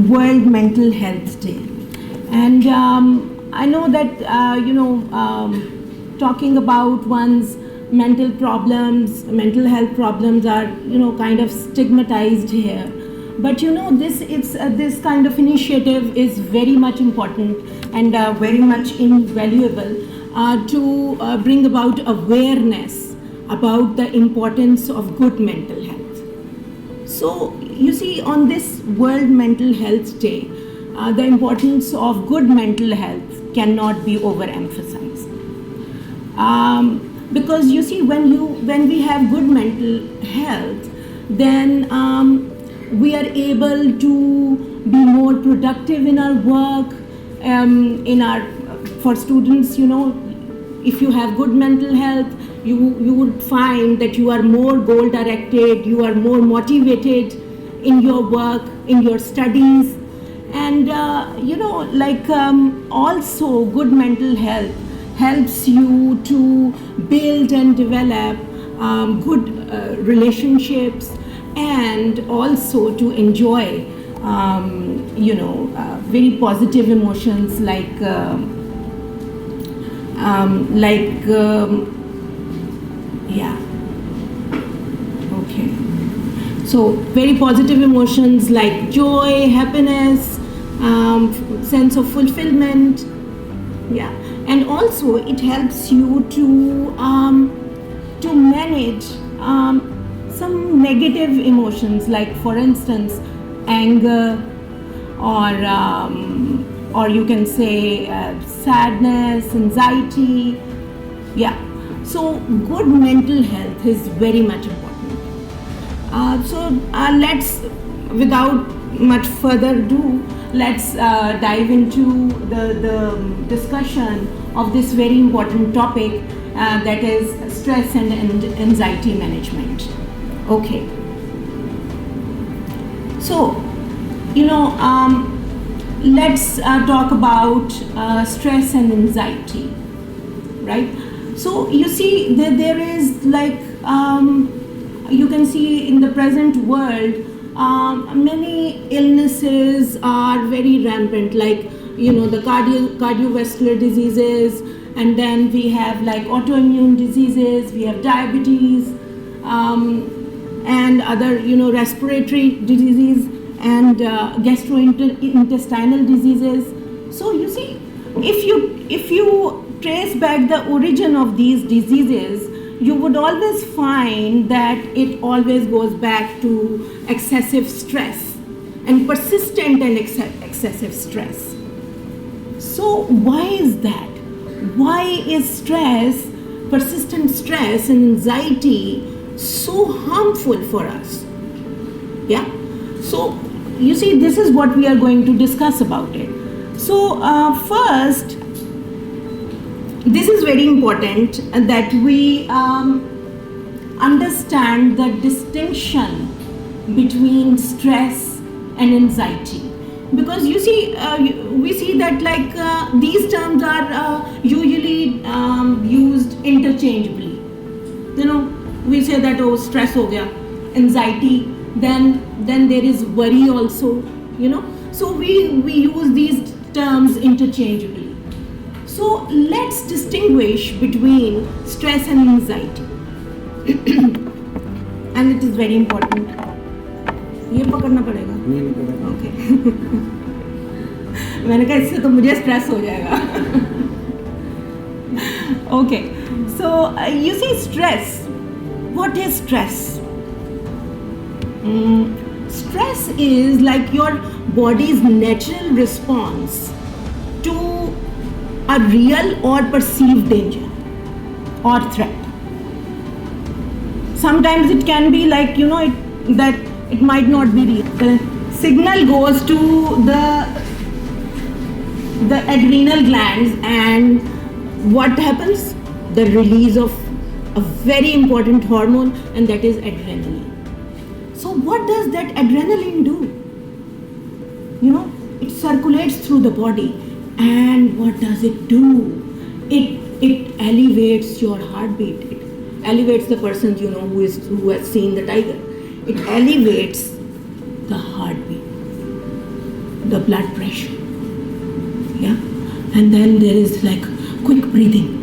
World Mental Health Day. And I know that, talking about one's mental problems, mental health problems are, kind of stigmatized here. But, this kind of initiative is very much important and very much invaluable to bring about awareness about the importance of good mental health. So, you see, on this World Mental Health Day, the importance of good mental health cannot be overemphasized. Because you see, when we have good mental health, then we are able to be more productive in our work. For students, if you have good mental health, you would find that you are more goal directed, you are more motivated in your work, in your studies, and also good mental health helps you to build and develop good relationships, and also to enjoy very positive emotions like so very positive emotions like joy, happiness, sense of fulfillment, and also it helps you to manage some negative emotions, like for instance anger, or you can say sadness, anxiety. So good mental health is very much important. Let's, without much further ado, let's dive into the discussion of this very important topic, that is stress and anxiety management. Okay. So, let's talk about stress and anxiety, right? So you see, there is like, you can see in the present world, many illnesses are very rampant, like, the cardiovascular diseases, and then we have like autoimmune diseases, we have diabetes, and other, respiratory diseases, and gastrointestinal diseases. So you see, if you trace back the origin of these diseases, you would always find that it always goes back to excessive stress and persistent and excessive stress. So why is that? Why is stress, persistent stress and anxiety so harmful for us? So you see, this is what we are going to discuss about it. So first, this is very important that we understand the distinction between stress and anxiety, because you see, we see that like these terms are usually used interchangeably. We say that, oh, stress ho gaya, anxiety, then there is worry also, so we use these terms interchangeably. So let's distinguish between stress and anxiety. And it is very important. ये पकड़ना पड़ेगा. नहीं पकड़ना. Okay. मैंने कहा इससे तो मुझे स्ट्रेस हो जाएगा. Okay. So you see, stress. What is stress? Stress is like your body's natural response to a real or perceived danger or threat. Sometimes it can be like, that it might not be real. The signal goes to the adrenal glands, and what happens? The release of a very important hormone, and that is adrenaline. So what does that adrenaline do? It circulates through the body, and what does it do? It elevates your heartbeat. It elevates the person who has seen the tiger. It elevates the heartbeat. the blood pressure. Yeah, and then there is like quick breathing,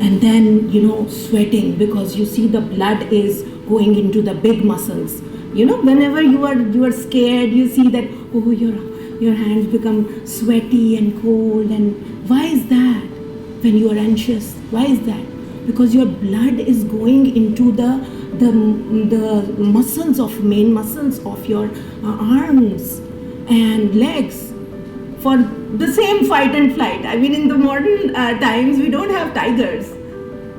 and then sweating, because you see the blood is going into the big muscles. Whenever you are scared, you see that, oh, your hands become sweaty and cold. And why is that? When you are anxious, why is that? Because your blood is going into the main muscles of your arms and legs for the same fight and flight. I mean, in the modern times, we don't have tigers,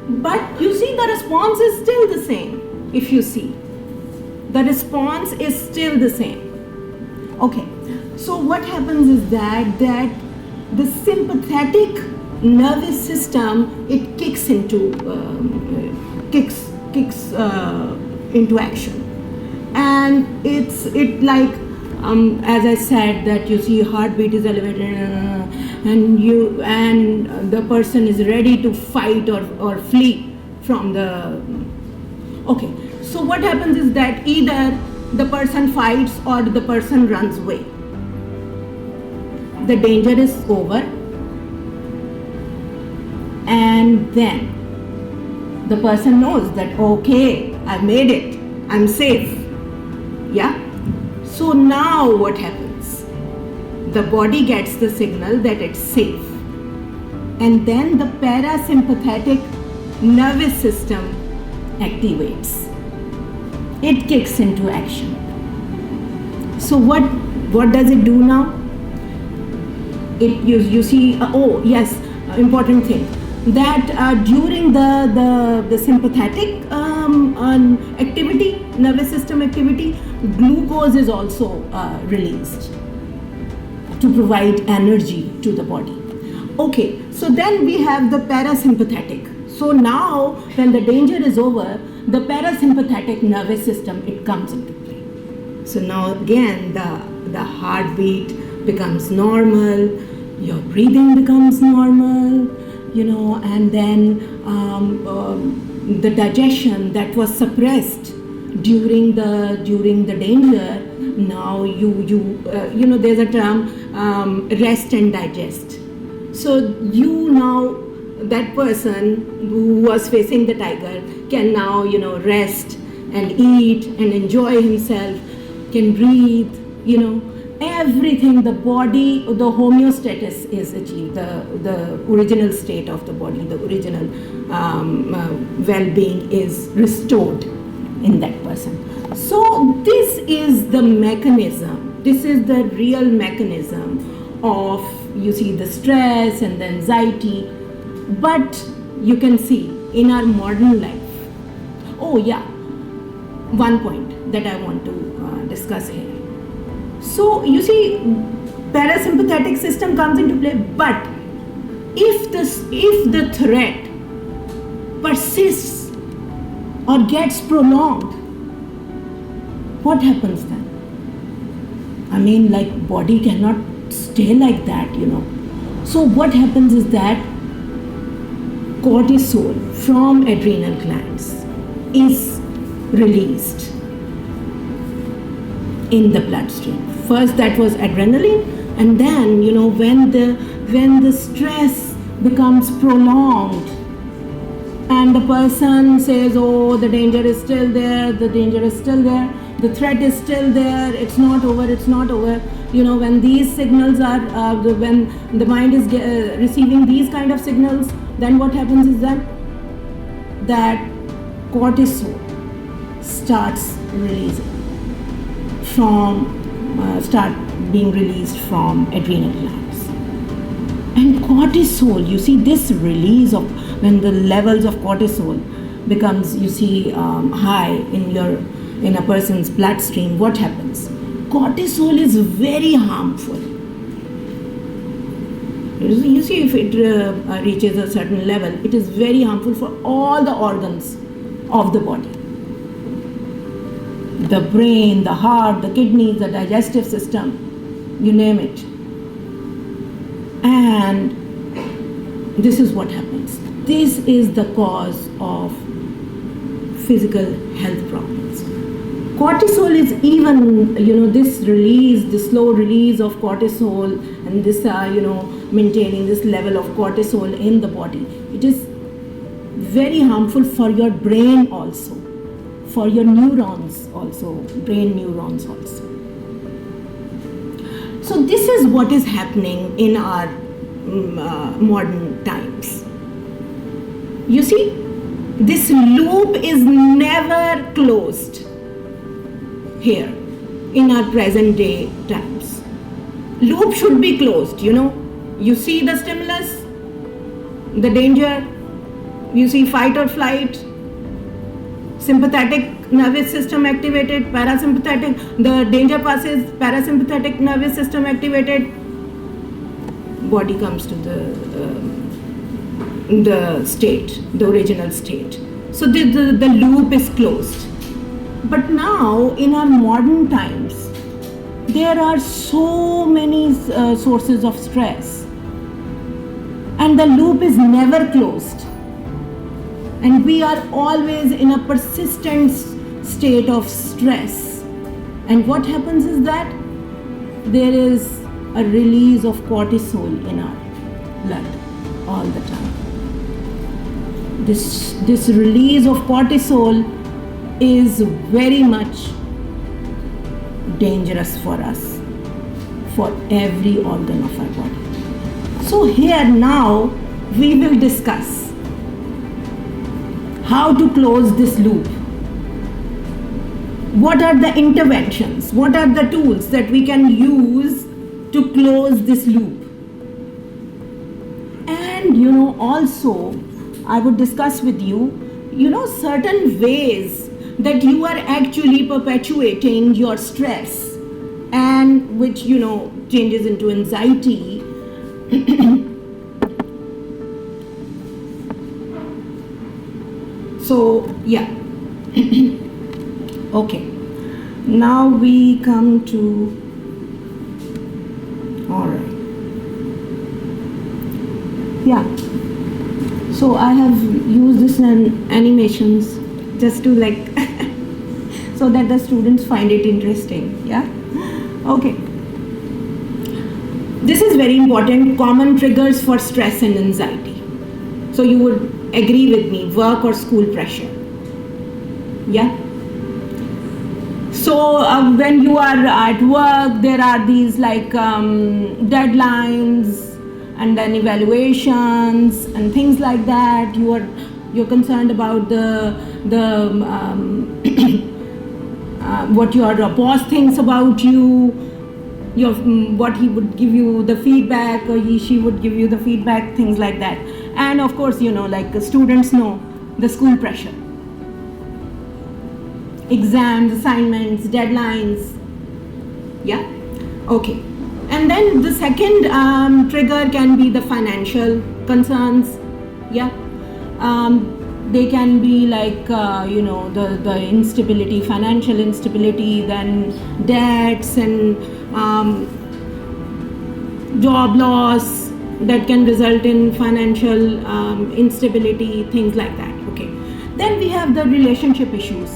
but you see the response is still the same. If you see, the response is still the same. Okay, so what happens is that the sympathetic nervous system, it kicks into action, and it like as I said, that you see heartbeat is elevated, and the person is ready to fight or flee from the. Okay, so what happens is that either the person fights or the person runs away. The danger is over, and then the person knows that, okay, I made it, I'm safe. Yeah. So now what happens? The body gets the signal that it's safe, and then the parasympathetic nervous system activates. It kicks into action. So what does it do now? You see, oh yes, important thing, that during the sympathetic activity, nervous system activity, glucose is also released to provide energy to the body. Okay, so then we have the parasympathetic. So now when the danger is over, the parasympathetic nervous system, it comes into play. So now again the heartbeat becomes normal, your breathing becomes normal, and then the digestion that was suppressed during the danger, now there's a term, rest and digest. So now that person who was facing the tiger can now rest and eat and enjoy himself, can breathe, everything, the body, the homeostasis is achieved, the original state of the body, the original well-being is restored in that person. So this is the mechanism, this is the real mechanism of, the stress and the anxiety. But you can see in our modern life, oh yeah, one point that I want to discuss here. So you see, parasympathetic system comes into play, but if the threat persists or gets prolonged, what happens then? I mean, like, body cannot stay like that, So what happens is that cortisol from adrenal glands is released in the bloodstream. First that was adrenaline, and then when the stress becomes prolonged and the person says, oh, the danger is still there, the threat is still there, it's not over, when these signals are when the mind is receiving these kind of signals, then what happens is that cortisol starts being released from adrenal glands. And cortisol, you see, this release of, when the levels of cortisol becomes, high in a person's bloodstream, what happens? Cortisol is very harmful. You see, if it reaches a certain level, it is very harmful for all the organs of the body. The brain, the heart, the kidneys, the digestive system, you name it. And this is what happens. This is the cause of physical health problems. Cortisol is even, this slow release of cortisol, and this, maintaining this level of cortisol in the body. It is very harmful for your brain also, for your neurons also, brain neurons also. So this is what is happening in our modern times. You see, this loop is never closed here in our present day times. Loop should be closed, You see the stimulus, the danger, you see fight or flight, sympathetic nervous system activated, parasympathetic, the danger passes, parasympathetic nervous system activated, body comes to the state, the original state. So the loop is closed. But now in our modern times, there are so many sources of stress, and the loop is never closed. And we are always in a persistent state of stress. And what happens is that there is a release of cortisol in our blood all the time. This release of cortisol is very much dangerous for us, for every organ of our body. So here now we will discuss how to close this loop. What are the interventions? What are the tools that we can use to close this loop? And also I would discuss with you, certain ways that you are actually perpetuating your stress, and which changes into anxiety. So yeah. Okay, now we come to, all right, yeah. So I have used this in animations just to so that the students find it interesting. Yeah. Okay. This is very important. Common triggers for stress and anxiety. So you would agree with me, work or school pressure. Yeah. So when you are at work, there are these deadlines and then evaluations and things like that. You're concerned about what your boss thinks about you, what he would give you the feedback, or she would give you the feedback, things like that. And of course, students know the school pressure, exams, assignments, deadlines. Yeah. Okay. And then the second trigger can be the financial concerns. Yeah. They can be the instability, financial instability, then debts and job loss that can result in financial instability, things like that. Okay. Then we have the relationship issues.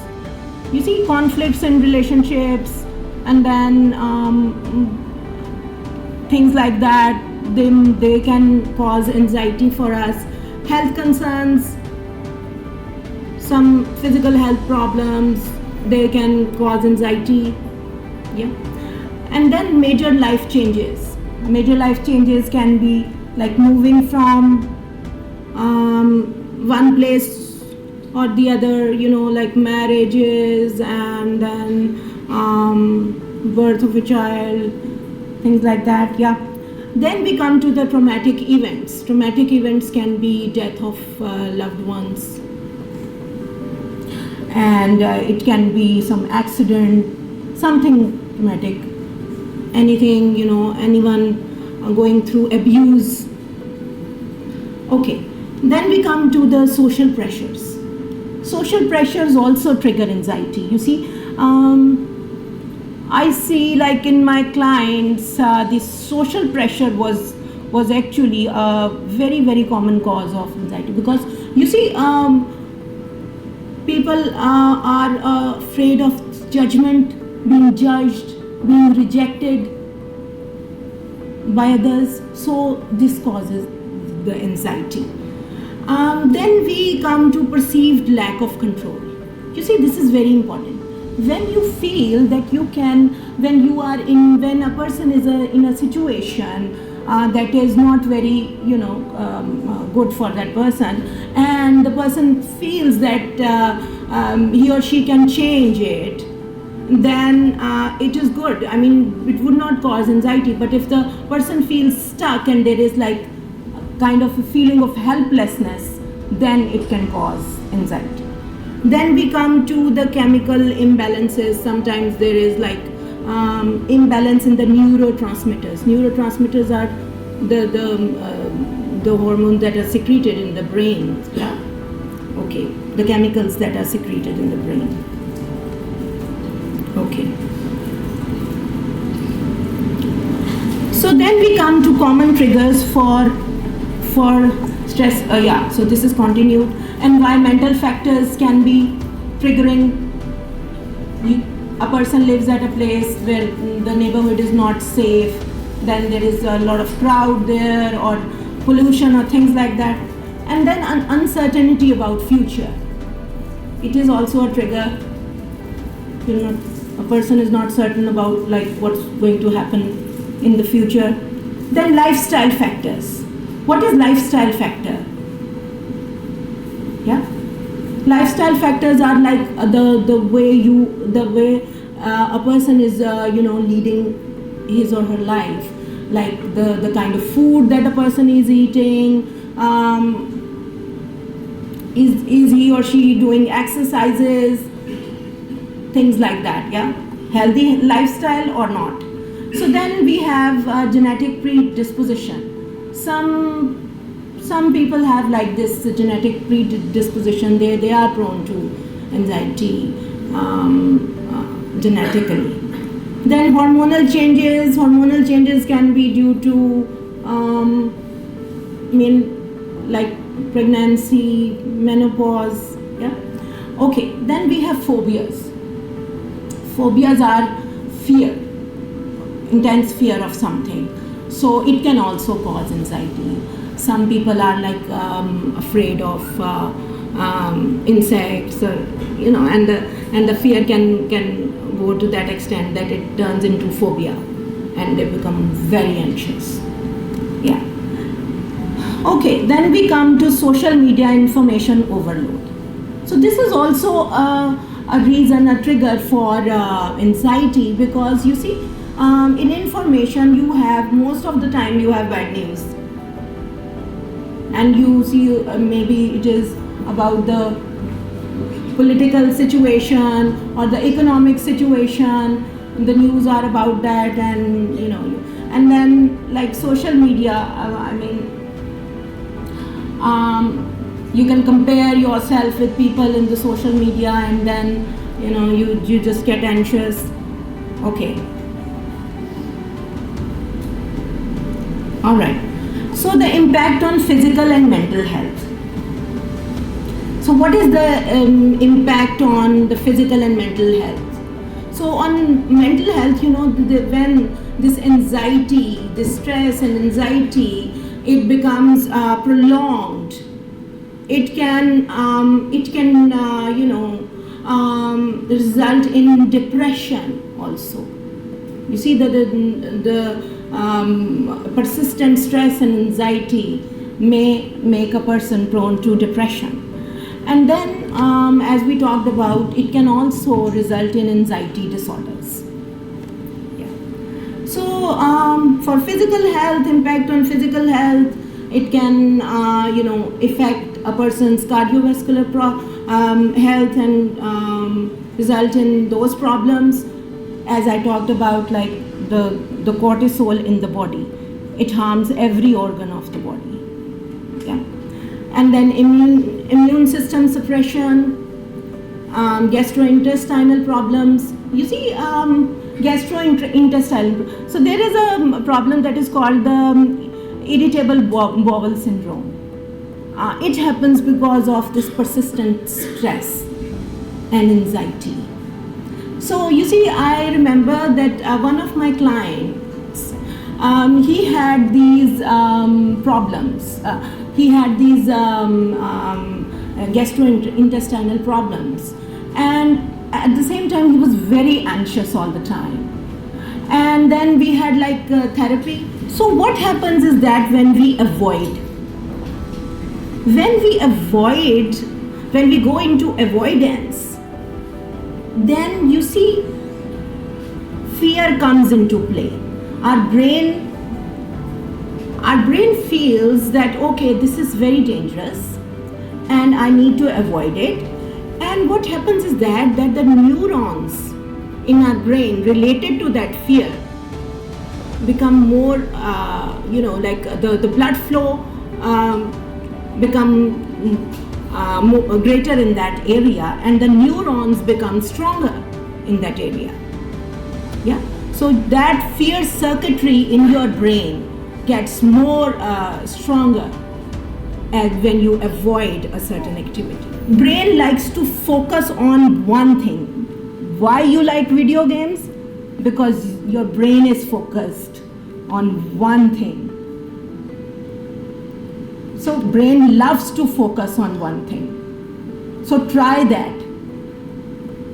You see, conflicts in relationships, and then things like that. They can cause anxiety for us. Health concerns, some physical health problems, they can cause anxiety. Yeah. And then major life changes. Major life changes can be like moving from one place or the other, like marriages, and then birth of a child, things like that. Yeah. Then we come to the traumatic events. Traumatic events can be death of loved ones, and it can be some accident, something traumatic, anything, anyone going through abuse. Okay. Then we come to the social pressures. Social pressures also trigger anxiety. You see, I see in my clients, this social pressure was actually a very, very common cause of anxiety, because you see, people are afraid of judgment, being judged, being rejected by others. So this causes the anxiety. Then we come to perceived lack of control. You see, this is very important. When you feel that you can, when a person is in a situation that is not very, good for that person, and the person feels that he or she can change it, then it is good. I mean, it would not cause anxiety. But if the person feels stuck and there is like kind of a feeling of helplessness, then it can cause anxiety. Then we come to the chemical imbalances. Sometimes there is like imbalance in the neurotransmitters. Neurotransmitters are the hormones that are secreted in the brain. Yeah. Okay. The chemicals that are secreted in the brain. Okay. So then we come to common triggers for stress. So this is continued. Environmental factors can be triggering. A person lives at a place where the neighborhood is not safe, then there is a lot of crowd there, or pollution or things like that. And then an uncertainty about future. It is also a trigger. A person is not certain about like what's going to happen in the future. Then lifestyle factors. What is lifestyle factor? Yeah, lifestyle factors are like the way a person is leading his or her life, like the kind of food that a person is eating, is he or she doing exercises, things like that. Yeah, healthy lifestyle or not. So then we have genetic predisposition. Some people have like this genetic predisposition. They are prone to anxiety genetically. Then hormonal changes. Hormonal changes can be due to like pregnancy, menopause. Yeah. Okay. Then we have phobias. Phobias are fear, intense fear of something. So it can also cause anxiety. Some people are like afraid of insects, and the fear can go to that extent that it turns into phobia, and they become very anxious. Yeah. Okay. Then we come to social media information overload. So this is also a reason, a trigger for anxiety, because you see, in information most of the time you have bad news, and you see maybe it is about the political situation or the economic situation. The news are about that, and and then like social media. You can compare yourself with people in the social media, and then you just get anxious. Okay. All right. So the impact on physical and mental health. So what is the impact on the physical and mental health? So on mental health, when this anxiety, this stress and anxiety, it becomes prolonged, it can result in depression also. You see that the persistent stress and anxiety may make a person prone to depression. And then, as we talked about, it can also result in anxiety disorders. Yeah. So, for physical health, impact on physical health, it can, affect a person's cardiovascular health and result in those problems. As I talked about, like the cortisol in the body, it harms every organ of the body. Yeah. And then immune system suppression, gastrointestinal problems. You see, gastrointestinal. So there is a problem that is called the irritable bowel syndrome. It happens because of this persistent stress and anxiety. So you see, I remember that one of my clients, he had these problems. He had these gastrointestinal problems, and at the same time he was very anxious all the time. And then we had like therapy. So what happens is that when we go into avoidance, then you see fear comes into play. Our brain feels that, okay, this is very dangerous and I need to avoid it. And what happens is that the neurons in our brain related to that fear become more, like the blood flow become greater in that area, and the neurons become stronger in that area. Yeah. So that fear circuitry in your brain gets more stronger as when you avoid a certain activity. Brain likes to focus on one thing. Why you like video games? Because your brain is focused on one thing. So brain loves to focus on one thing. So try that.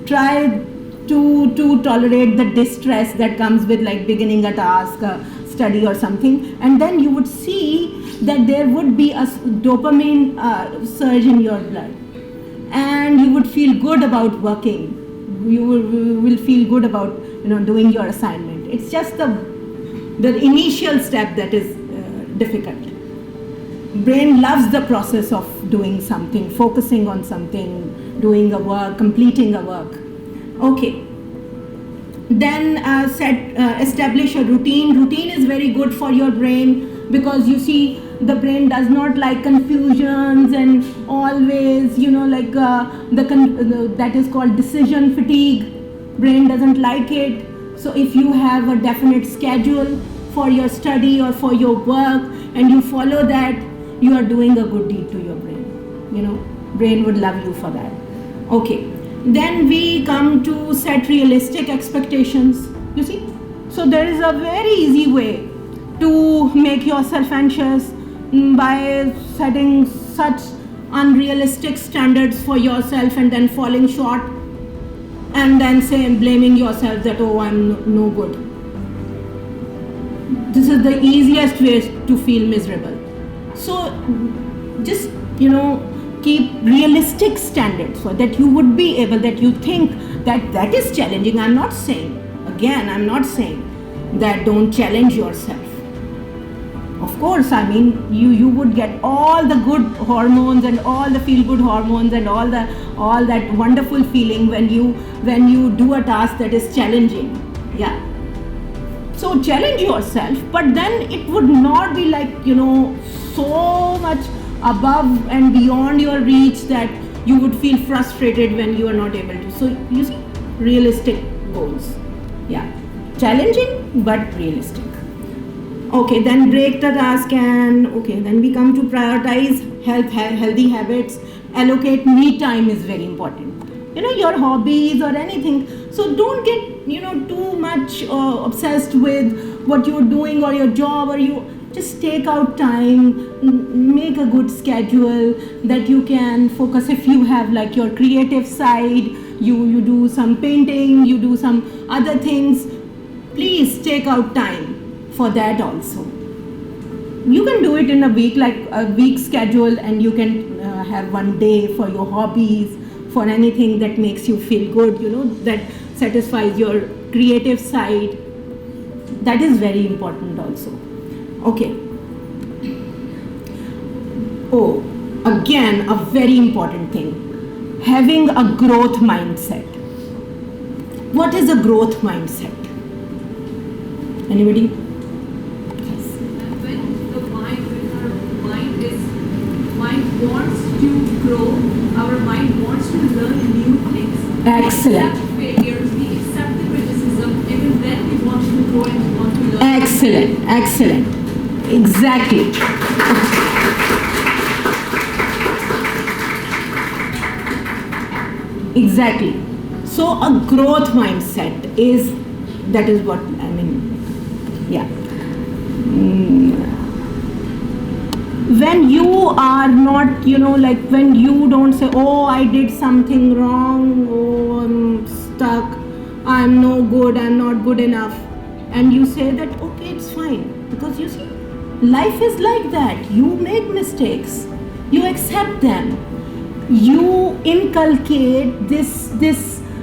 Try to tolerate the distress that comes with like beginning a task, a study or something, and then you would see that there would be a dopamine surge in your blood, and you would feel good about working. You will feel good about doing your assignment. It's just the initial step that is difficult. Brain loves the process of doing something, focusing on something, doing a work, completing a work. Okay. Then establish a routine. Routine is very good for your brain, because you see the brain does not like confusions and always that is called decision fatigue. Brain doesn't like it. So if you have a definite schedule for your study or for your work and you follow that, you are doing a good deed to your brain. Brain would love you for that. Okay. Then we come to set realistic expectations. You see? So there is a very easy way to make yourself anxious by setting such unrealistic standards for yourself and then falling short and then blaming yourself that, oh, I'm no good. This is the easiest way to feel miserable. So just, keep realistic standards so that you would be able, that you think that is challenging. I'm not saying that don't challenge yourself. Of course, you would get all the good hormones and all the feel-good hormones and all that wonderful feeling when you do a task that is challenging. Yeah. So challenge yourself, but then it would not be like, so much above and beyond your reach that you would feel frustrated when you are not able to. So you see, realistic goals. Yeah. Challenging but realistic. Okay, then break the task, and then we come to prioritize healthy habits. Allocate me time is very important. Your hobbies or anything. So don't get too much obsessed with what you're doing or your job, or you just take out time, make a good schedule that you can focus. If you have like your creative side, you do some painting, you do some other things, please take out time for that also. You can do it in a week, like a week schedule, and you can have one day for your hobbies, for anything that makes you feel good, that satisfies your creative side. That is very important also. Okay. Oh, again, a very important thing, having a growth mindset. What is a growth mindset? Anybody? Mind wants to grow, our mind wants to learn new things. Excellent. We accept failures, we accept the criticism, even then we want to grow and we want to learn. Excellent. Exactly. Exactly. So a growth mindset is, that is what I mean, yeah. When you are not, like when you don't say, oh, I did something wrong, oh, I'm stuck, I'm no good, I'm not good enough, and you say that, okay, it's fine, because you see, life is like that. You make mistakes, you accept them, you inculcate this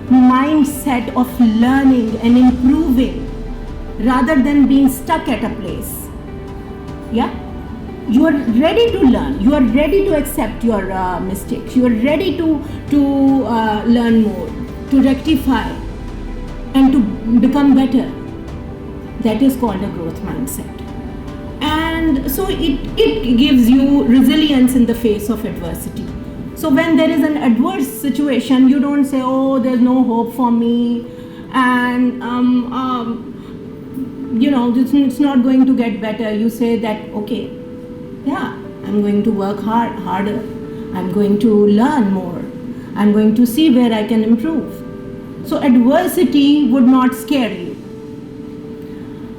mindset of learning and improving rather than being stuck at a place. Yeah, you are ready to learn, you are ready to accept your mistakes, you are ready to learn more, to rectify and to become better. That is called a growth mindset. And so it gives you resilience in the face of adversity. So when there is an adverse situation, you don't say, oh, there's no hope for me, and it's not going to get better. You say that, okay, yeah, I'm going to work harder, I'm going to learn more, I'm going to see where I can improve. So adversity would not scare you.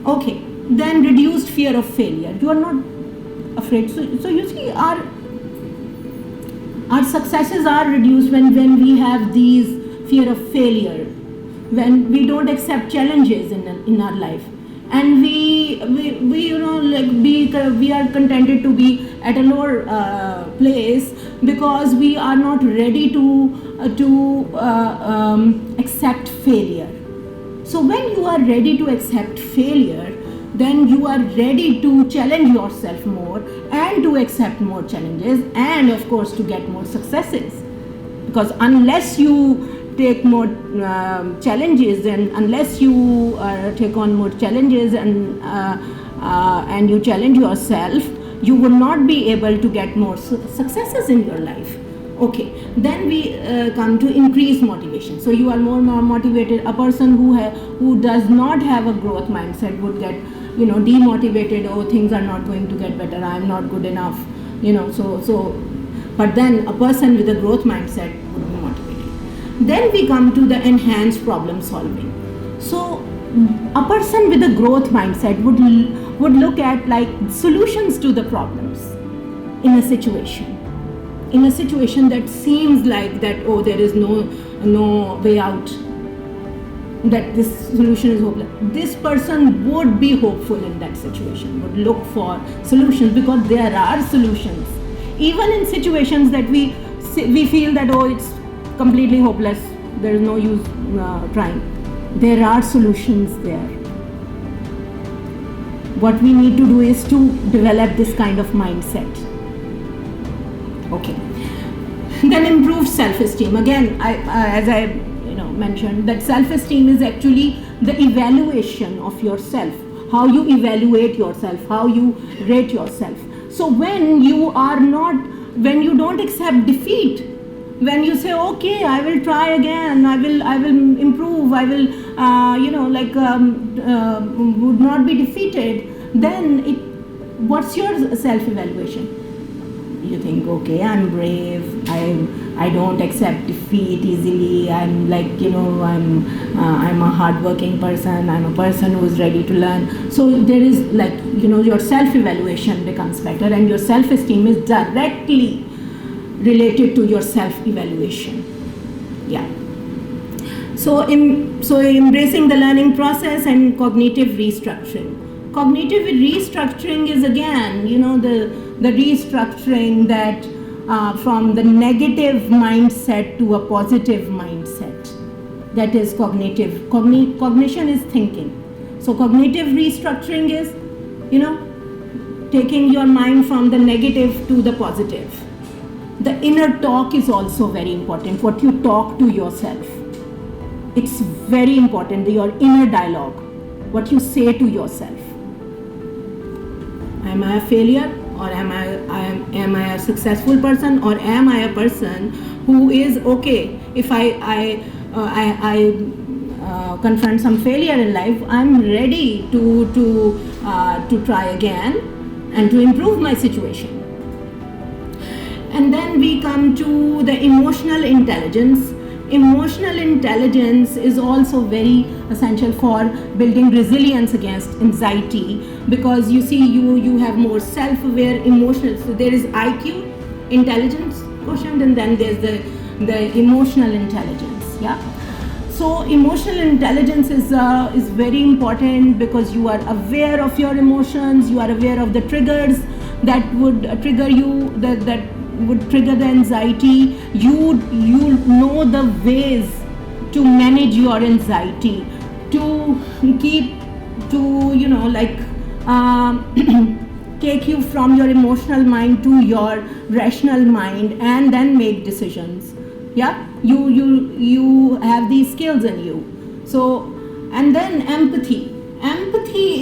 Okay, then reduced fear of failure. You are not afraid. So you see, our successes are reduced when we have these fear of failure, when we don't accept challenges in our life, and we are contented to be at a lower place because we are not ready to accept failure. So when you are ready to accept failure, then you are ready to challenge yourself more and to accept more challenges, and of course to get more successes. Because unless you take more challenges, and unless you take on more challenges and you challenge yourself, you will not be able to get more successes in your life. Okay, then we come to increased motivation. So you are more motivated. A person who does not have a growth mindset would get demotivated. Oh, things are not going to get better, I am not good enough, but then a person with a growth mindset would be motivated. Then we come to the enhanced problem solving. So a person with a growth mindset would look at like solutions to the problems in a situation that seems like that, oh, there is no way out, that this solution is hopeless. This person would be hopeful in that situation, would look for solutions, because there are solutions. Even in situations that we feel that, oh, it's completely hopeless, there is no use trying, there are solutions there. What we need to do is to develop this kind of mindset. Okay. Then improved self-esteem. Again, as I mentioned, that self-esteem is actually the evaluation of yourself, how you evaluate yourself, how you rate yourself. So when you don't accept defeat, when you say, okay, I will try again, I will improve, I will would not be defeated, then what's your self-evaluation? You think, okay, I'm brave, I don't accept defeat easily, I'm I'm a hardworking person, I'm a person who is ready to learn. So there is your self-evaluation becomes better, and your self-esteem is directly related to your self-evaluation. Yeah. So embracing the learning process and cognitive restructuring. Cognitive restructuring is again, the restructuring that from the negative mindset to a positive mindset. That is cognitive. Cognition is thinking. So cognitive restructuring is, taking your mind from the negative to the positive. The inner talk is also very important. What you talk to yourself. It's very important, your inner dialogue. What you say to yourself. Am I a failure, or am I a successful person, or am I a person who is okay if I confront some failure in life? I'm ready to try again and to improve my situation. And then we come to the emotional intelligence. Emotional emotional intelligence is also very essential for building resilience against anxiety, because you see, you have more self-aware emotional. So there is IQ, intelligence quotient, and then there's the emotional intelligence. Yeah. So emotional intelligence is very important, because you are aware of your emotions, you are aware of the triggers that would trigger you, that would trigger the anxiety. You know the ways to manage your anxiety, to keep, to take you from your emotional mind to your rational mind, and then make decisions. Yeah, you have these skills in you. So, and then empathy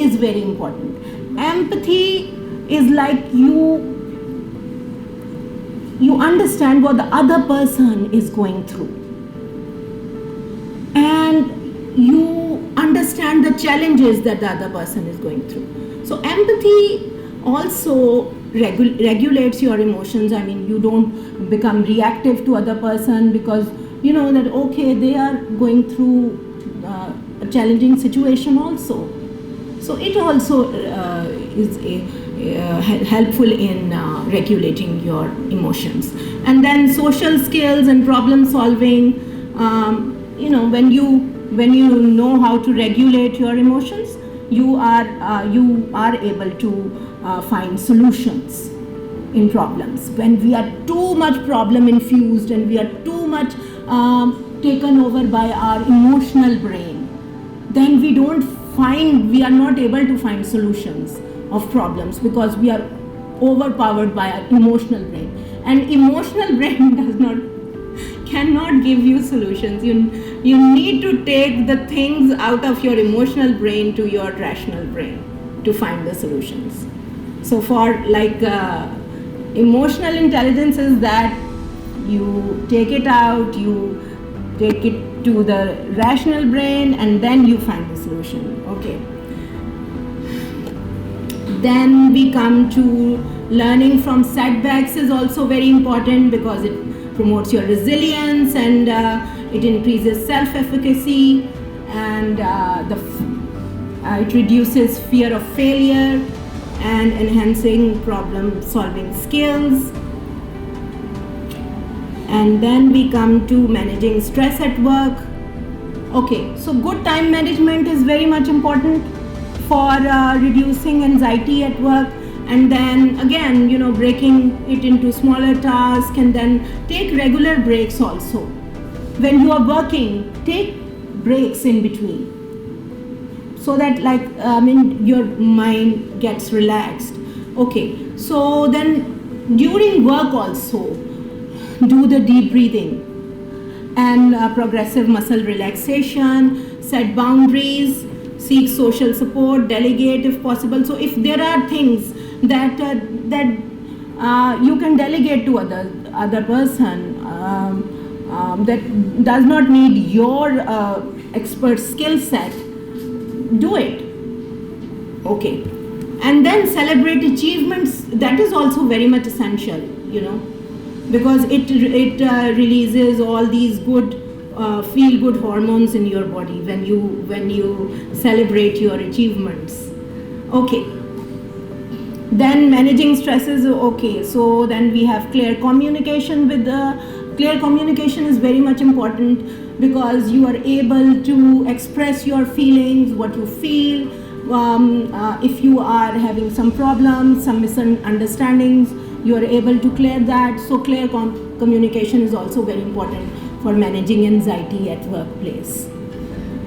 is very important. Empathy is like you understand what the other person is going through, and you understand the challenges that the other person is going through. So empathy also regulates your emotions. I mean, you don't become reactive to other person, because you know that, okay, they are going through a challenging situation also. So it also is helpful in regulating your emotions. And then social skills and problem solving. When you know how to regulate your emotions, you are able to find solutions in problems. When we are too much problem infused and we are too much taken over by our emotional brain, then we are not able to find solutions of problems, because we are overpowered by our emotional brain. And emotional brain cannot give you solutions. You need to take the things out of your emotional brain to your rational brain to find the solutions. So for emotional intelligence is that you take it out, you take it to the rational brain, and then you find the solution. Okay. Then we come to learning from setbacks is also very important, because it promotes your resilience, and it increases self-efficacy, and it reduces fear of failure, and enhancing problem solving skills. And then we come to managing stress at work. Okay, so good time management is very much important for reducing anxiety at work. And then again, breaking it into smaller tasks, and then take regular breaks also. When you are working, take breaks in between, so that your mind gets relaxed. Okay, so then during work also, do the deep breathing and progressive muscle relaxation, set boundaries, seek social support, delegate if possible. So if there are things that you can delegate to other person, that does not need your expert skill set, do it. Okay. And then celebrate achievements. That is also very much essential, because it releases all these good feel good hormones in your body when you celebrate your achievements. Okay. Then managing stresses. Okay, so then we have clear communication. Clear communication is very much important, because you are able to express your feelings, what you feel. If you are having some problems, some misunderstandings, you are able to clear that. So clear communication is also very important for managing anxiety at workplace.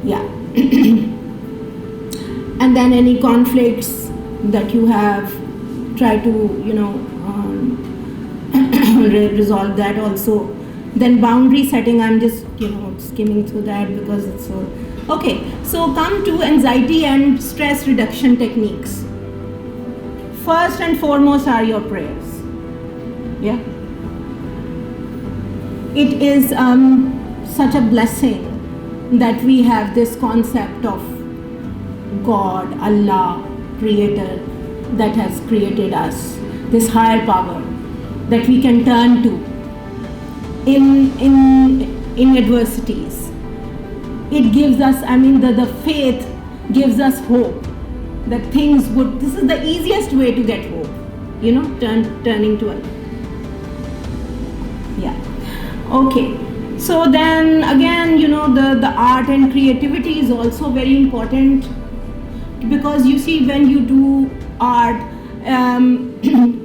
Yeah. And then any conflicts that you have, try to resolve that also. Then boundary setting, I'm just skimming through that because it's so okay. So come to anxiety and stress reduction techniques. First and foremost are your prayers. Yeah, it is such a blessing that we have this concept of God, Allah, Creator, that has created us, this higher power that we can turn to in adversities. it gives us, the faith gives us hope that things would, this is the easiest way to get hope, turning to it. Yeah. Okay. So then again, the art and creativity is also very important, because you see, when you do art,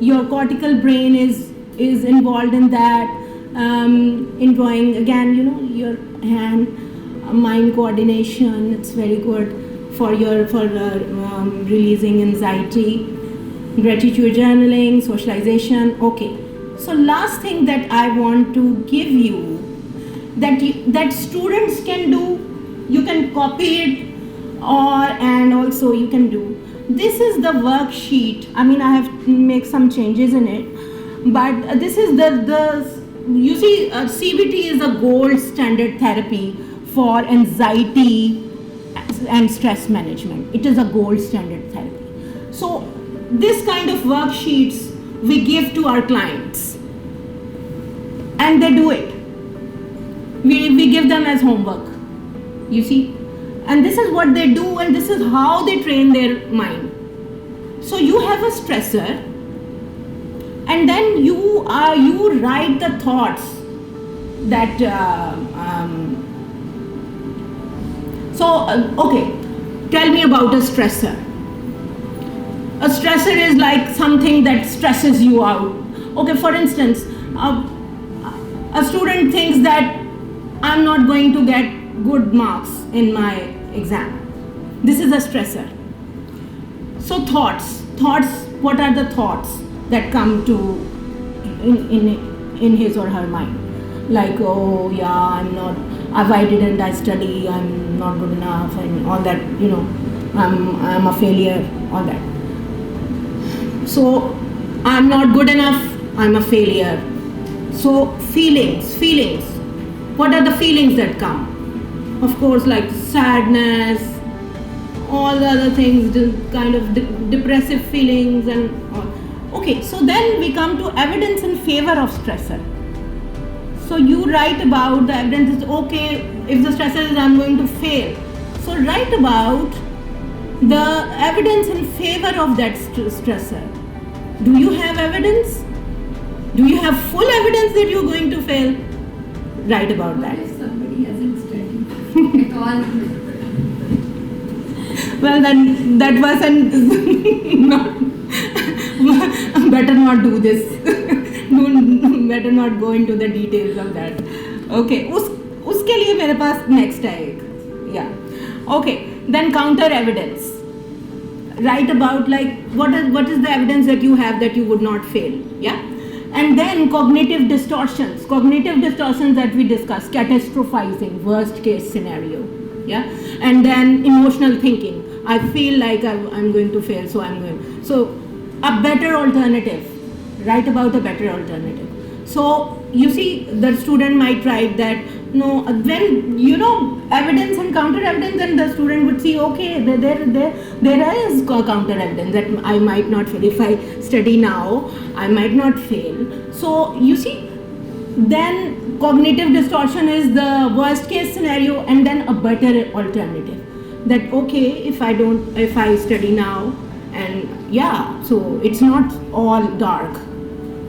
your cortical brain is involved in that, in drawing, again, your hand mind coordination. It's very good for releasing anxiety, gratitude journaling, socialization. Okay, so last thing that I want to give you, that students can do, you can copy it, and also you can do. This is the worksheet. I have make some changes in it, but this is you see, CBT is a gold standard therapy for anxiety and stress management. It is a gold standard therapy. So this kind of worksheets we give to our clients, and they do it. We give them as homework, you see, and this is what they do, and this is how they train their mind. So you have a stressor, and then you write the thoughts that okay, tell me about a stressor. A stressor is like something that stresses you out. Okay, for instance, a student thinks that I'm not going to get good marks in my exam. This is a stressor. So thoughts, what are the thoughts that come to in his or her mind? Like, oh yeah, why didn't I study? I'm not good enough, and all that, I'm a failure, all that. So I'm not good enough, I'm a failure. So feelings. What are the feelings that come? Of course, like sadness, all the other things, kind of depressive feelings and all. Okay, so then we come to evidence in favor of stressor. So you write about the evidence. Is okay, if the stressor is I'm going to fail. So write about the evidence in favor of that stressor. Do you have evidence? Do you have full evidence that you're going to fail? Write about that. What if somebody hasn't studied at all? Well, then that wasn't better not do this. Better not go into the details of that. Okay, उसके लिए मेरे पास next है एक. Yeah. Okay. Then counter evidence. Write about like what is the evidence that you have that you would not fail. Yeah. And then cognitive distortions that we discussed, catastrophizing, worst case scenario. Yeah. And then emotional thinking. I feel like I'm going to fail, so I'm going. So a better alternative. Write about a better alternative. So you see, the student might write that, no, when evidence and counter evidence, and the student would see, okay, there is counter evidence that I might not fail. If I study now, I might not fail. So you see, then cognitive distortion is the worst case scenario, and then a better alternative. That okay, if I study now, and yeah, so it's not all dark.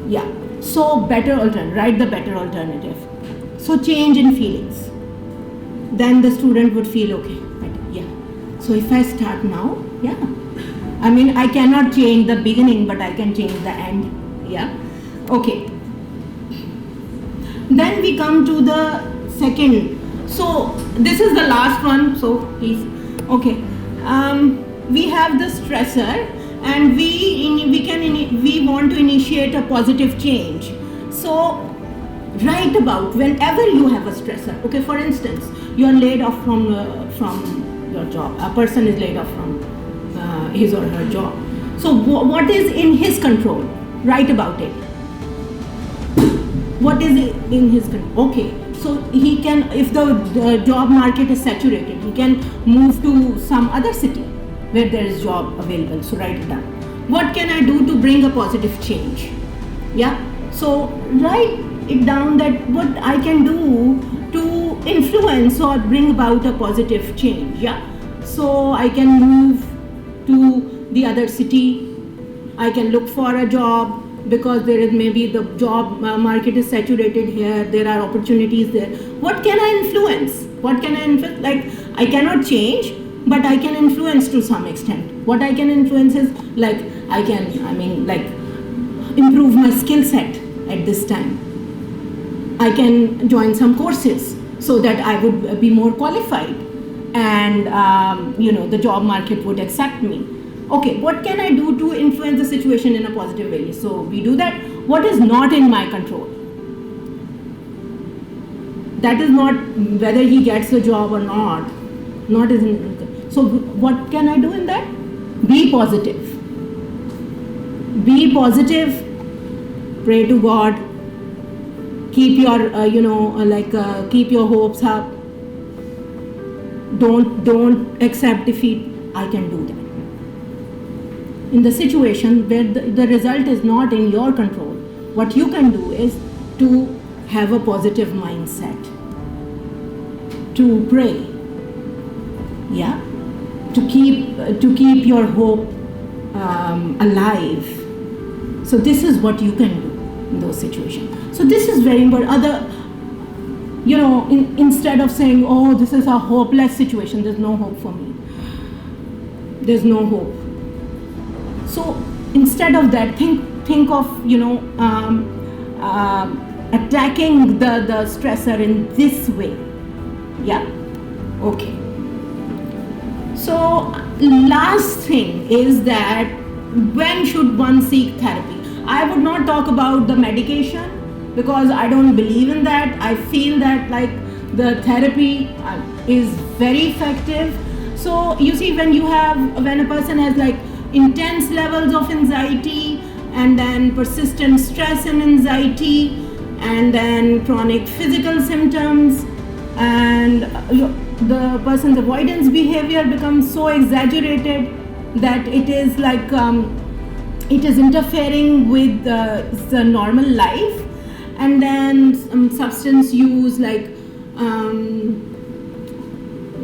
Yeah. So better alternative, write the better alternative. So change in feelings. Then the student would feel okay. Yeah. So if I start now, yeah. I cannot change the beginning, but I can change the end. Yeah. Okay. Then we come to the second. So this is the last one. So please. Okay. We have the stressor. And we want to initiate a positive change. So write about whenever you have a stressor. Okay, for instance, you are laid off from your job. A person is laid off from his or her job. So what is in his control? Write about it. What is in his control? Okay, so he can, if the job market is saturated, he can move to some other city where there is job available. So write it down. What can I do to bring a positive change? Yeah. So write it down that what I can do to influence or bring about a positive change. Yeah, so I can move to the other city, I can look for a job, because there is maybe the job market is saturated here, there are opportunities there. What can I influence? What can I influence? Like, I cannot change, but I can influence to some extent. What I can influence is, like, I can, like, improve my skill set at this time. I can join some courses so that I would be more qualified, and the job market would accept me. Okay, what can I do to influence the situation in a positive way? So we do that. What is not in my control? That is not whether he gets a job or not. Not is in. So what can I do in that? Be positive. Be positive. Pray to God. Keep your keep your hopes up. Don't accept defeat. I can do that. In the situation where the result is not in your control, what you can do is to have a positive mindset, to pray, yeah, to keep your hope alive. So this is what you can do in those situations. So this is very important. Instead of saying, oh, this is a hopeless situation, there's no hope for me, there's no hope. So instead of that, think of attacking the stressor in this way. Yeah. Okay. So last thing is that when should one seek therapy? I would not talk about the medication because I don't believe in that. I feel that like the therapy is very effective. So you see, when a person has like intense levels of anxiety, and then persistent stress and anxiety, and then chronic physical symptoms, and the person's avoidance behavior becomes so exaggerated that it is like it is interfering with the normal life, and then substance use, like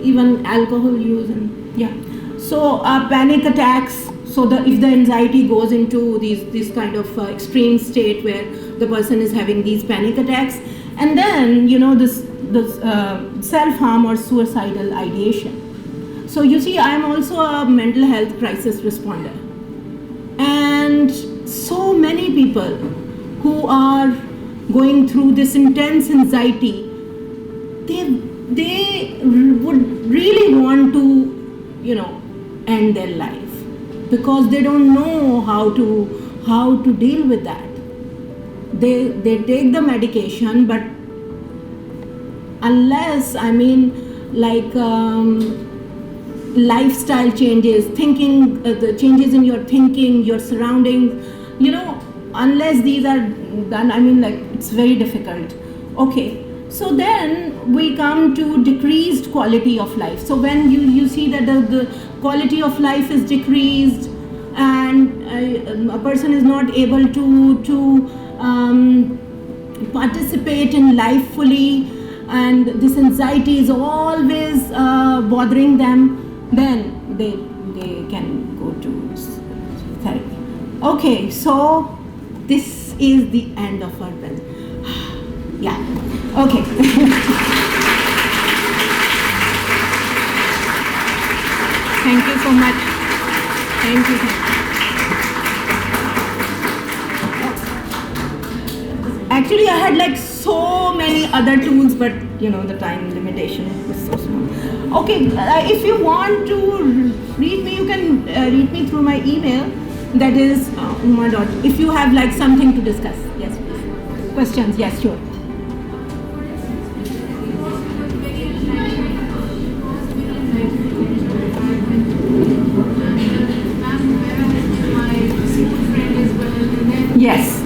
even alcohol use, and yeah. So panic attacks. So if the anxiety goes into this kind of extreme state where the person is having these panic attacks, and then this self-harm or suicidal ideation. So you see, I am also a mental health crisis responder, and so many people who are going through this intense anxiety, they would really want to end their life, because they don't know how to deal with that. They take the medication, but unless lifestyle changes, thinking, the changes in your thinking, your surroundings, unless these are done, it's very difficult. Okay, so then we come to decreased quality of life. So when you see that the quality of life is decreased, and a person is not able to participate in life fully, and this anxiety is always bothering them, then they can go to therapy. Okay, so this is the end of our presentation. Yeah, okay. Thank you so much. Thank you. Actually, I had like so many other tools, but the time limitation was so small. Okay, if you want to read me, you can read me through my email. That is Uma. If you have like something to discuss, yes, please. Questions? Yes, sure. Yes.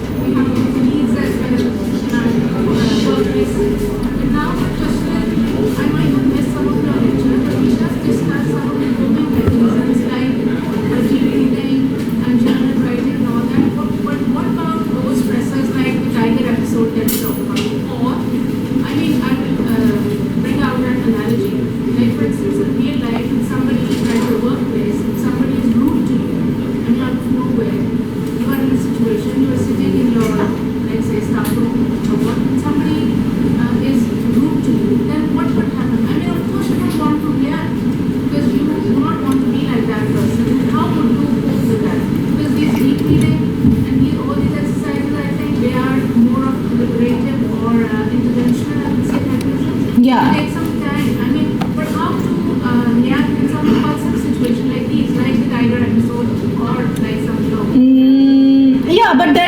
What about those stressors like the Tiger episode that you talked about?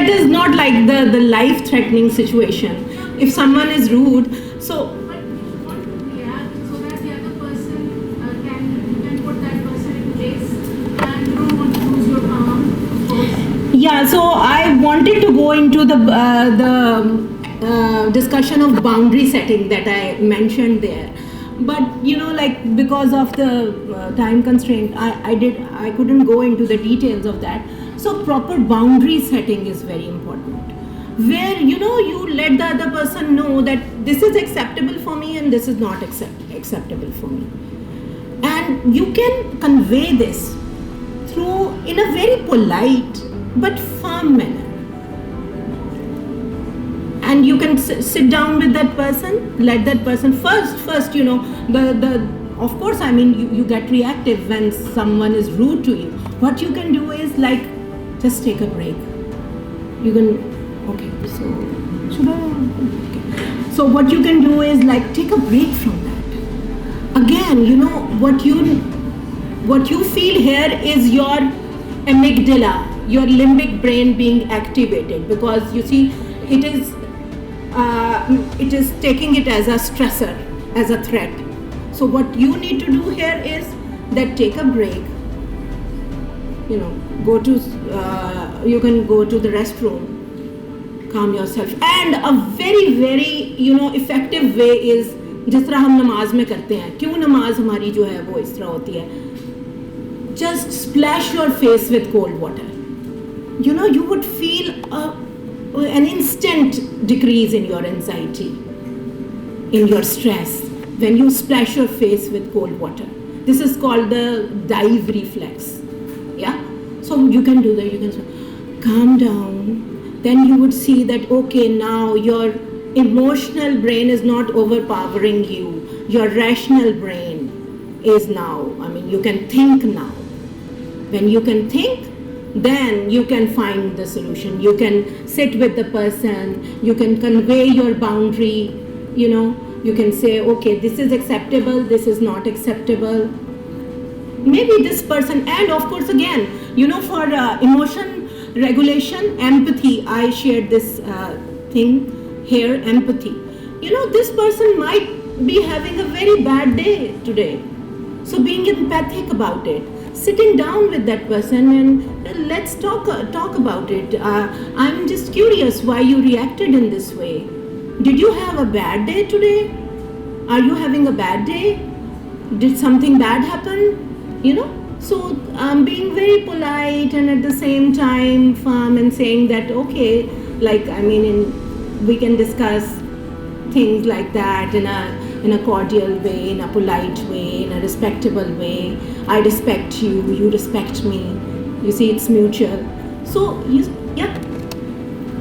that is not like the life-threatening situation. If someone is rude, so But you want to react so that the other person can put that person in place, and you don't want to lose your calm, of course. yeah, so I wanted to go into the discussion of boundary setting that I mentioned there, but like because of the time constraint, I couldn't go into the details of that. So proper boundary setting is very important, where you let the other person know that this is acceptable for me and this is not acceptable for me, and you can convey this through in a very polite but firm manner, and you can sit down with that person, let that person first the of course, I mean, you get reactive when someone is rude to you. What you can do is like just take a break. You can, okay, so should I, okay. So what you can do is like take a break from that. Again, what you feel here is your amygdala, your limbic brain being activated, because you see it is taking it as a stressor, as a threat. So what you need to do here is that take a break, go to you can go to the restroom, calm yourself, and a very very effective way is जिस तरह हम नमाज में करते हैं, क्यों नमाज हमारी जो है वो इस तरह होती है, just splash your face with cold water. You would feel an instant decrease in your anxiety, in your stress, when you splash your face with cold water. This is called the dive reflex. Yeah? So you can do that. You can calm down. Then you would see that, okay, now your emotional brain is not overpowering you. Your rational brain is now, I mean, you can think now. When you can think, then you can find the solution. You can sit with the person. You can convey your boundary. You can say, okay, this is acceptable, this is not acceptable. Maybe this person, and of course again, for emotion regulation, empathy, I shared this thing here, empathy. This person might be having a very bad day today. So being empathic about it, sitting down with that person and let's talk about it. I'm just curious why you reacted in this way. Did you have a bad day today? Are you having a bad day? Did something bad happen? So being very polite and at the same time firm and saying that, okay, like, I mean, we can discuss things like that in a cordial way, in a polite way, in a respectable way. I respect you, you respect me. You see, it's mutual. So,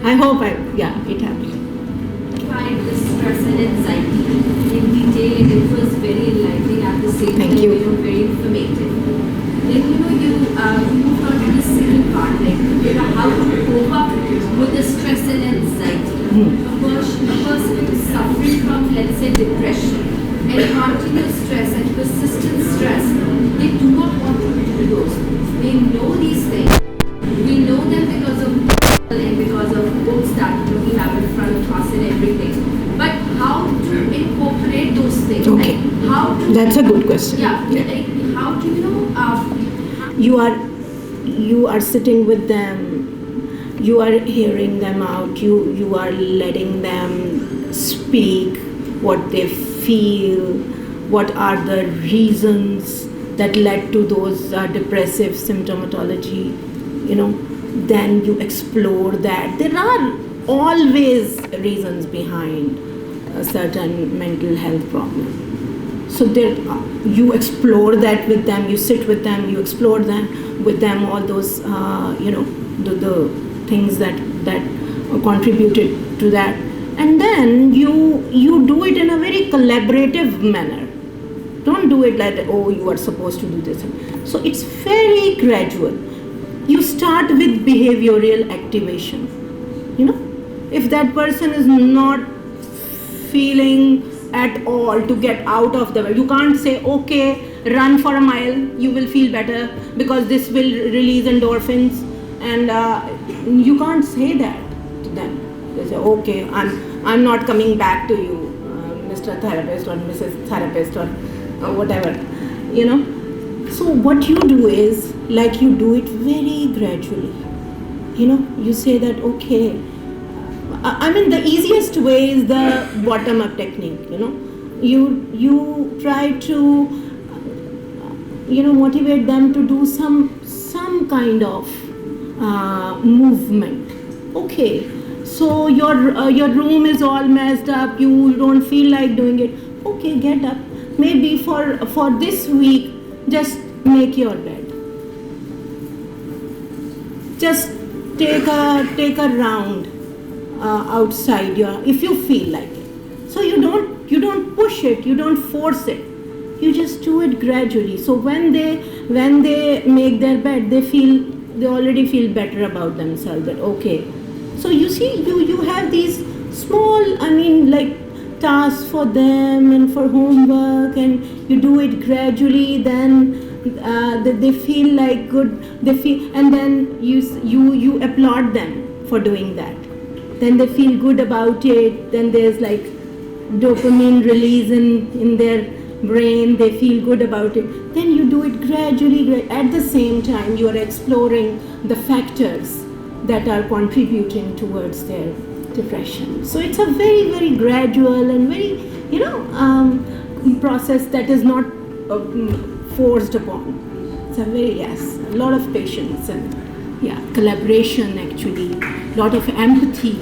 I hope it happened. Find the stress and anxiety in detail, and it was very enlightening at the same Thank time, you. very informative. Then you moved on to the second part, like how to cope up with the stress and anxiety. A person who is suffering from, let's say, depression and continuous stress and persistent stress, they do not want to do those things. They know these things. We know them because of and because of books that we have in front of us and everything. But how to incorporate those things? Okay. Like how to, That's a good question. yeah. Like how to You are sitting with them, you are hearing them out, you are letting them speak what they feel, what are the reasons that led to those depressive symptomatology, then you explore that. There are always reasons behind a certain mental health problem. So you explore that with them, you sit with them, you explore them with them, all those, the things that contributed to that. And then you do it in a very collaborative manner. Don't do it like, oh, you are supposed to do this. So it's very gradual. You start with behavioral activation. If that person is not feeling at all to get out of the way, you can't say, okay, run for a mile, you will feel better because this will release endorphins, and you can't say that to them. They say, okay, I'm not coming back to you, Mr. Therapist or Mrs. Therapist or whatever, So what you do is, like, you do it very gradually. You say that, okay. I mean, the easiest way is the bottom-up technique. You try to, motivate them to do some kind of movement. Okay. So your room is all messed up. You don't feel like doing it. Okay, get up. Maybe for this week, just make your bed. Just take a round outside if you feel like it. So you don't push it. You don't force it. You just do it gradually. So when they make their bed, they already feel better about themselves. That okay. So you see, you have these small, tasks for them and for homework, and you do it gradually. Then they feel like good. And then you applaud them for doing that. Then they feel good about it. Then there's like dopamine release in their brain. They feel good about it. Then you do it gradually. At the same time, you are exploring the factors that are contributing towards their depression. So it's a very, very gradual and very, process that is not forced upon. It's a lot of patience and collaboration actually, a lot of empathy.